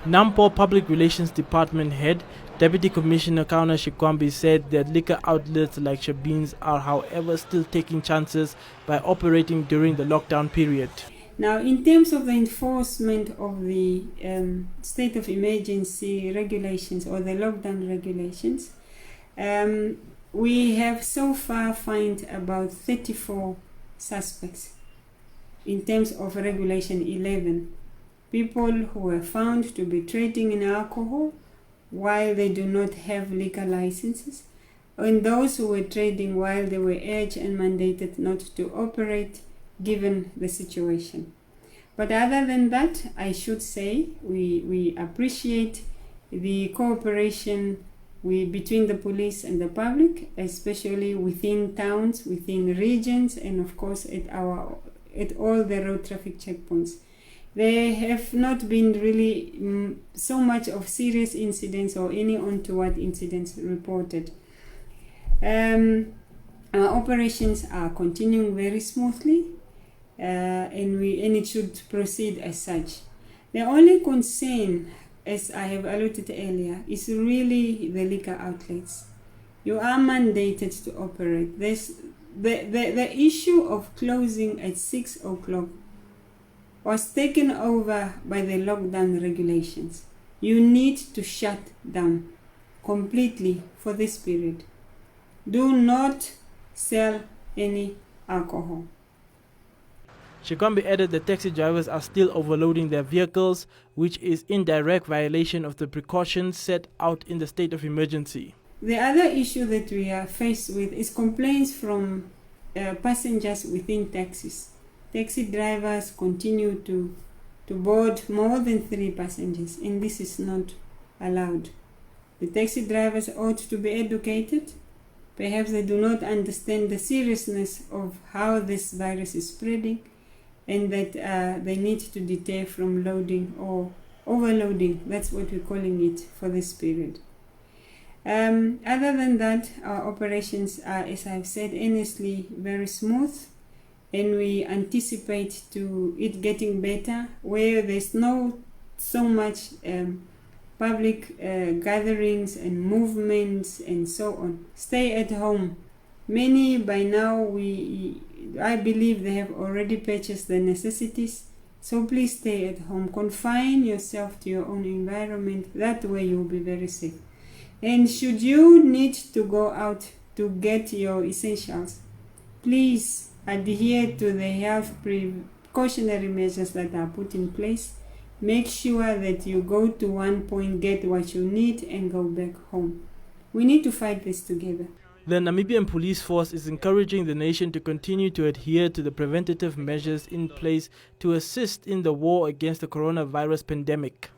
Nampol Public Relations Department Head, Deputy Commissioner Kauna Shikwambi, said that liquor outlets like Shabin's are, however, still taking chances by operating during the lockdown period. Now, in terms of the enforcement of the state of emergency regulations or the lockdown regulations, we have so far fined about 34 suspects in terms of Regulation 11. People who were found to be trading in alcohol while they do not have liquor licenses, and those who were trading while they were urged and mandated not to operate given the situation. But other than that, I should say we appreciate the cooperation between the police and the public, especially within towns, within regions, and of course at all the road traffic checkpoints. There have not been really so much of serious incidents or any untoward incidents reported. Our operations are continuing very smoothly, and it should proceed as such. The only concern, as I have alluded earlier, is really the liquor outlets. You are mandated to operate. The issue of closing at 6 o'clock was taken over by the lockdown regulations. You need to shut down completely for this period. Do not sell any alcohol. Shikwambi added that taxi drivers are still overloading their vehicles, which is in direct violation of the precautions set out in the state of emergency. The other issue that we are faced with is complaints from passengers within taxis. Taxi drivers continue to board more than 3 passengers, and this is not allowed. The taxi drivers ought to be educated. Perhaps they do not understand the seriousness of how this virus is spreading, and that they need to deter from loading or overloading. That's what we're calling it for this period. Other than that, our operations are, as I've said, honestly very smooth, and we anticipate to it getting better where there's no so much public gatherings and movements and so on. Stay at home. Many by now, I believe they have already purchased the necessities, so please stay at home. Confine yourself to your own environment. That way you'll be very safe. And should you need to go out to get your essentials, please adhere to the health precautionary measures that are put in place. Make sure that you go to one point, get what you need, and go back home. We need to fight this together. The Namibian Police Force is encouraging the nation to continue to adhere to the preventative measures in place to assist in the war against the coronavirus pandemic.